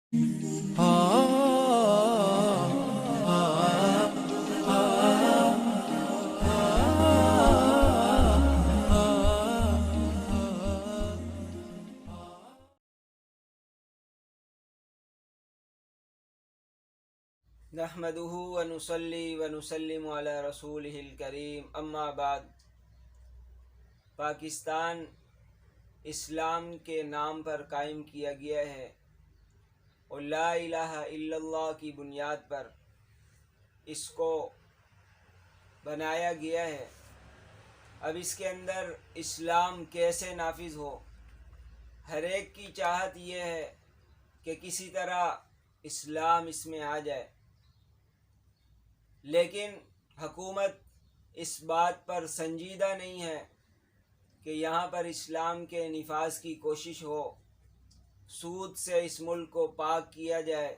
نحمده ونصلي ونسلم على رسوله الكريم اما بعد۔ پاکستان اسلام کے نام پر قائم کیا گیا ہے اور لا الہ الا اللہ کی بنیاد پر اس کو بنایا گیا ہے۔ اب اس کے اندر اسلام کیسے نافذ ہو، ہر ایک کی چاہت یہ ہے کہ کسی طرح اسلام اس میں آ جائے، لیکن حکومت اس بات پر سنجیدہ نہیں ہے کہ یہاں پر اسلام کے نفاذ کی کوشش ہو، سود سے اس ملک کو پاک کیا جائے،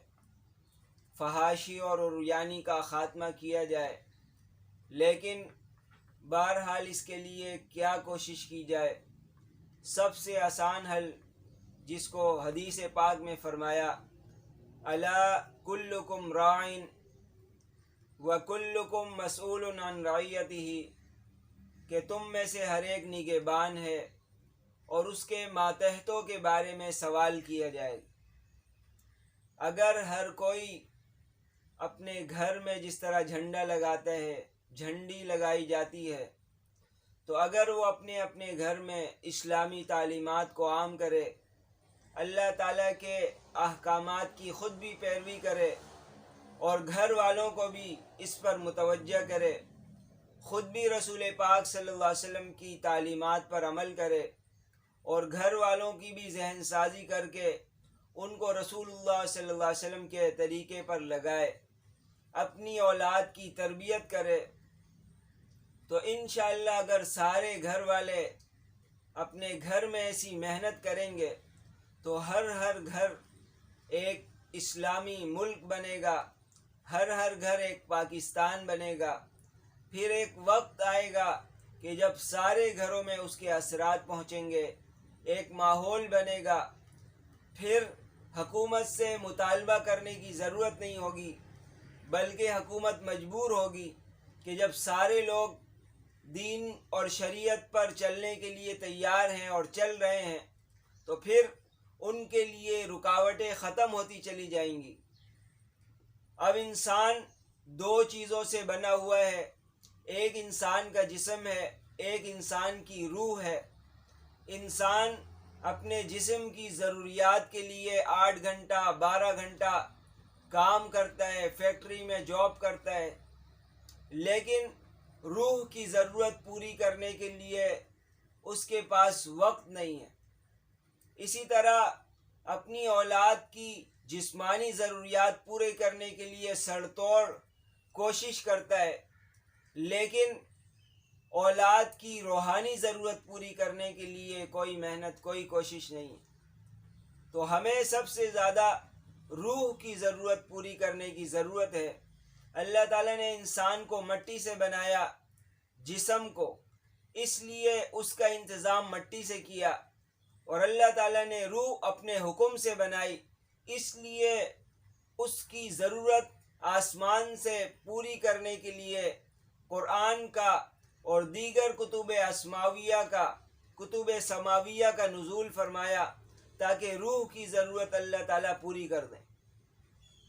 فحاشی اور عریانی کا خاتمہ کیا جائے۔ لیکن بہرحال اس کے لیے کیا کوشش کی جائے؟ سب سے آسان حل، جس کو حدیث پاک میں فرمایا، الا کلکم راعٍ وَكُلُّكُمْ مَسْئُولٌ عَنْ رَعِيَّتِهِ، کہ تم میں سے ہر ایک نگہبان ہے اور اس کے ماتحتوں کے بارے میں سوال کیا جائے گا۔ اگر ہر کوئی اپنے گھر میں جس طرح جھنڈا لگاتا ہے، جھنڈی لگائی جاتی ہے، تو اگر وہ اپنے اپنے گھر میں اسلامی تعلیمات کو عام کرے، اللہ تعالیٰ کے احکامات کی خود بھی پیروی کرے اور گھر والوں کو بھی اس پر متوجہ کرے، خود بھی رسول پاک صلی اللہ علیہ وسلم کی تعلیمات پر عمل کرے اور گھر والوں کی بھی ذہن سازی کر کے ان کو رسول اللہ صلی اللہ علیہ وسلم کے طریقے پر لگائے، اپنی اولاد کی تربیت کرے، تو انشاءاللہ اگر سارے گھر والے اپنے گھر میں ایسی محنت کریں گے تو ہر گھر ایک اسلامی ملک بنے گا، ہر گھر ایک پاکستان بنے گا۔ پھر ایک وقت آئے گا کہ جب سارے گھروں میں اس کے اثرات پہنچیں گے، ایک ماحول بنے گا، پھر حکومت سے مطالبہ کرنے کی ضرورت نہیں ہوگی، بلکہ حکومت مجبور ہوگی کہ جب سارے لوگ دین اور شریعت پر چلنے کے لیے تیار ہیں اور چل رہے ہیں تو پھر ان کے لیے رکاوٹیں ختم ہوتی چلی جائیں گی۔ اب انسان دو چیزوں سے بنا ہوا ہے، ایک انسان کا جسم ہے، ایک انسان کی روح ہے۔ انسان اپنے جسم کی ضروریات کے لیے 8 گھنٹہ 12 گھنٹہ کام کرتا ہے، فیکٹری میں جاب کرتا ہے، لیکن روح کی ضرورت پوری کرنے کے لیے اس کے پاس وقت نہیں ہے۔ اسی طرح اپنی اولاد کی جسمانی ضروریات پورے کرنے کے لیے سر توڑ کوشش کرتا ہے، لیکن اولاد کی روحانی ضرورت پوری کرنے کے لیے کوئی محنت، کوئی کوشش نہیں۔ تو ہمیں سب سے زیادہ روح کی ضرورت پوری کرنے کی ضرورت ہے۔ اللہ تعالیٰ نے انسان کو مٹی سے بنایا، جسم کو، اس لیے اس کا انتظام مٹی سے کیا، اور اللہ تعالیٰ نے روح اپنے حکم سے بنائی، اس لیے اس کی ضرورت آسمان سے پوری کرنے کے لیے قرآن کا اور دیگر کتب سماویہ کا نزول فرمایا تاکہ روح کی ضرورت اللہ تعالیٰ پوری کر دیں۔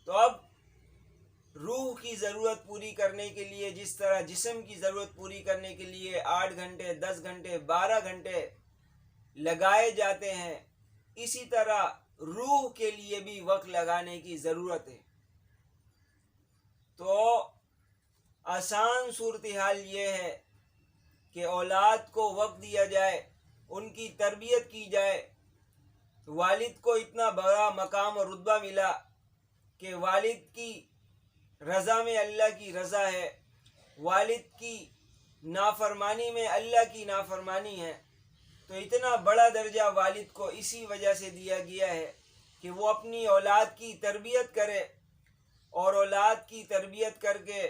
تو اب روح کی ضرورت پوری کرنے کے لیے جس طرح جسم کی ضرورت پوری کرنے کے لیے 8 گھنٹے 10 گھنٹے 12 گھنٹے لگائے جاتے ہیں، اسی طرح روح کے لیے بھی وقت لگانے کی ضرورت ہے۔ تو آسان صورتحال یہ ہے کہ اولاد کو وقت دیا جائے، ان کی تربیت کی جائے۔ والد کو اتنا بڑا مقام اور رتبہ ملا کہ والد کی رضا میں اللہ کی رضا ہے، والد کی نافرمانی میں اللہ کی نافرمانی ہے۔ تو اتنا بڑا درجہ والد کو اسی وجہ سے دیا گیا ہے کہ وہ اپنی اولاد کی تربیت کرے اور اولاد کی تربیت کر کے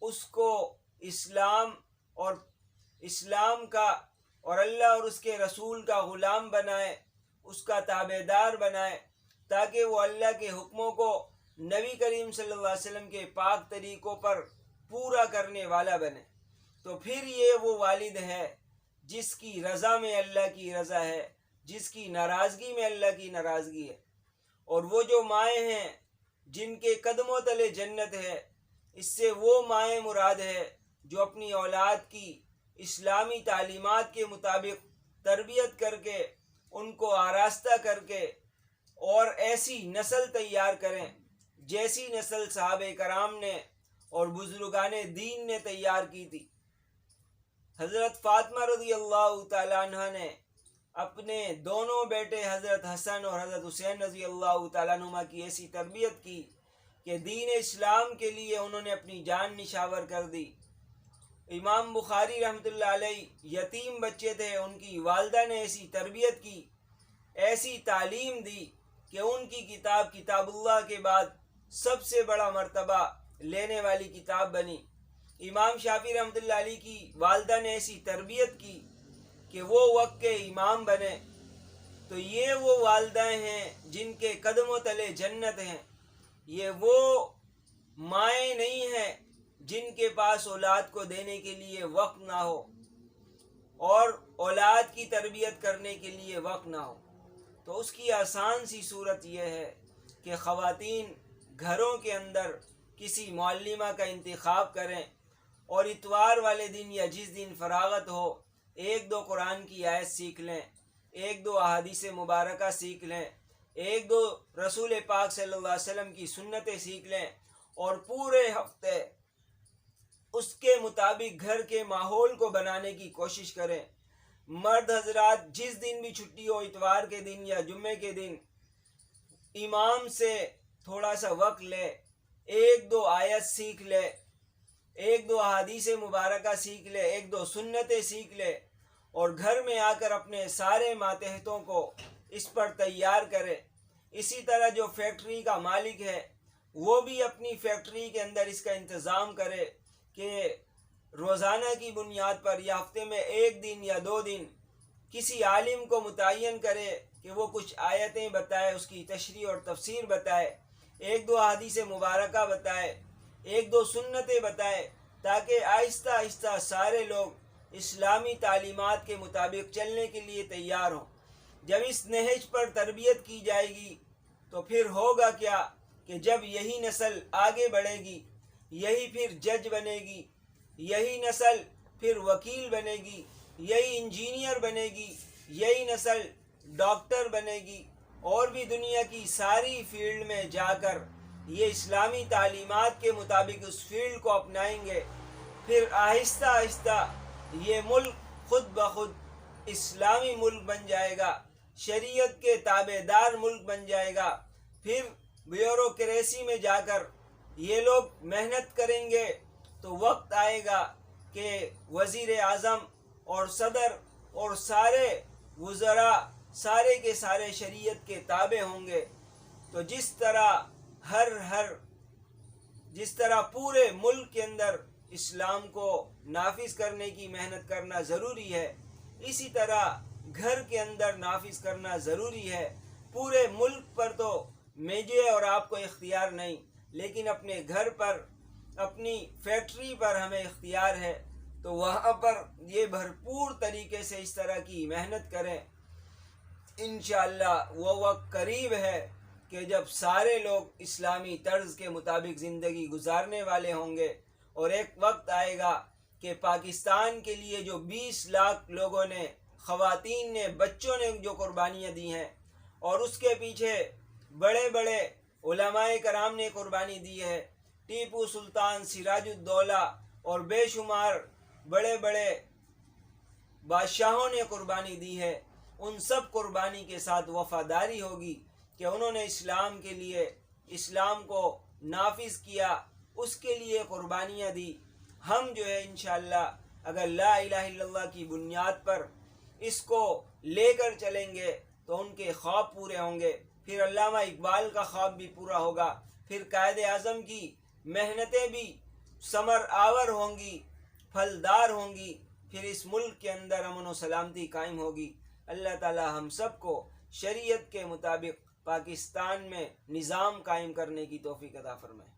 اس کو اسلام کا اور اللہ اور اس کے رسول کا غلام بنائے، اس کا تابع دار بنائے، تاکہ وہ اللہ کے حکموں کو نبی کریم صلی اللہ علیہ وسلم کے پاک طریقوں پر پورا کرنے والا بنے، تو پھر یہ وہ والد ہے جس کی رضا میں اللہ کی رضا ہے، جس کی ناراضگی میں اللہ کی ناراضگی ہے۔ اور وہ جو مائیں ہیں جن کے قدموں تلے جنت ہے، اس سے وہ مائیں مراد ہے جو اپنی اولاد کی اسلامی تعلیمات کے مطابق تربیت کر کے، ان کو آراستہ کر کے، اور ایسی نسل تیار کریں جیسی نسل صحابہ کرام نے اور بزرگان دین نے تیار کی تھی۔ حضرت فاطمہ رضی اللہ تعالیٰ عنہ نے اپنے دونوں بیٹے حضرت حسن اور حضرت حسین رضی اللہ تعالیٰ عنہ کی ایسی تربیت کی کہ دین اسلام کے لیے انہوں نے اپنی جان نشاور کر دی۔ امام بخاری رحمۃ اللہ علیہ یتیم بچے تھے، ان کی والدہ نے ایسی تربیت کی، ایسی تعلیم دی کہ ان کی کتاب کتاب اللہ کے بعد سب سے بڑا مرتبہ لینے والی کتاب بنی۔ امام شافعی رحمۃ اللہ علیہ کی والدہ نے ایسی تربیت کی کہ وہ وقت کے امام بنے۔ تو یہ وہ والدہ ہیں جن کے قدموں تلے جنت ہیں۔ یہ وہ مائیں نہیں ہیں جن کے پاس اولاد کو دینے کے لیے وقت نہ ہو اور اولاد کی تربیت کرنے کے لیے وقت نہ ہو۔ تو اس کی آسان سی صورت یہ ہے کہ خواتین گھروں کے اندر کسی معلمہ کا انتخاب کریں اور اتوار والے دن یا جس دن فراغت ہو، ایک دو قرآن کی آیت سیکھ لیں، ایک دو احادیث مبارکہ سیکھ لیں، ایک دو رسول پاک صلی اللہ علیہ وسلم کی سنتیں سیکھ لیں، اور پورے ہفتے اس کے مطابق گھر کے ماحول کو بنانے کی کوشش کریں۔ مرد حضرات جس دن بھی چھٹی ہو، اتوار کے دن یا جمعے کے دن، امام سے تھوڑا سا وقت لے، ایک دو آیت سیکھ لے، ایک دو احادیث مبارکہ سیکھ لے، ایک دو سنتیں سیکھ لے، اور گھر میں آ کر اپنے سارے ماتحتوں کو اس پر تیار کرے۔ اسی طرح جو فیکٹری کا مالک ہے وہ بھی اپنی فیکٹری کے اندر اس کا انتظام کرے کہ روزانہ کی بنیاد پر یا ہفتے میں ایک دن یا دو دن کسی عالم کو متعین کرے کہ وہ کچھ آیتیں بتائے، اس کی تشریح اور تفسیر بتائے، ایک دو احادیث مبارکہ بتائے، ایک دو سنتیں بتائے، تاکہ آہستہ آہستہ سارے لوگ اسلامی تعلیمات کے مطابق چلنے کے لیے تیار ہوں۔ جب اس نہج پر تربیت کی جائے گی تو پھر ہوگا کیا کہ جب یہی نسل آگے بڑھے گی، یہی پھر جج بنے گی، یہی نسل پھر وکیل بنے گی، یہی انجینئر بنے گی، یہی نسل ڈاکٹر بنے گی، اور بھی دنیا کی ساری فیلڈ میں جا کر یہ اسلامی تعلیمات کے مطابق اس فیلڈ کو اپنائیں گے۔ پھر آہستہ آہستہ یہ ملک خود بخود اسلامی ملک بن جائے گا، شریعت کے تابع دار ملک بن جائے گا۔ پھر بیوروکریسی میں جا کر یہ لوگ محنت کریں گے تو وقت آئے گا کہ وزیر اعظم اور صدر اور سارے وزراء سارے کے سارے شریعت کے تابع ہوں گے۔ تو جس طرح پورے ملک کے اندر اسلام کو نافذ کرنے کی محنت کرنا ضروری ہے، اسی طرح گھر کے اندر نافذ کرنا ضروری ہے۔ پورے ملک پر تو مجھے اور آپ کو اختیار نہیں، لیکن اپنے گھر پر، اپنی فیکٹری پر ہمیں اختیار ہے، تو وہاں پر یہ بھرپور طریقے سے اس طرح کی محنت کریں۔ انشاءاللہ وہ وقت قریب ہے کہ جب سارے لوگ اسلامی طرز کے مطابق زندگی گزارنے والے ہوں گے، اور ایک وقت آئے گا کہ پاکستان کے لیے جو 20 لاکھ لوگوں نے، خواتین نے، بچوں نے جو قربانیاں دی ہیں، اور اس کے پیچھے بڑے بڑے علماء کرام نے قربانی دی ہے، ٹیپو سلطان، سراج الدولہ اور بے شمار بڑے بڑے بادشاہوں نے قربانی دی ہے، ان سب قربانی کے ساتھ وفاداری ہوگی کہ انہوں نے اسلام کے لیے، اسلام کو نافذ کیا، اس کے لیے قربانیاں دی۔ ہم جو ہے انشاءاللہ اگر لا الہ الا اللہ کی بنیاد پر اس کو لے کر چلیں گے تو ان کے خواب پورے ہوں گے۔ پھر علامہ اقبال کا خواب بھی پورا ہوگا، پھر قائد اعظم کی محنتیں بھی ثمر آور ہوں گی، پھلدار ہوں گی، پھر اس ملک کے اندر امن و سلامتی قائم ہوگی۔ اللہ تعالی ہم سب کو شریعت کے مطابق پاکستان میں نظام قائم کرنے کی توفیق عطا فرمائے۔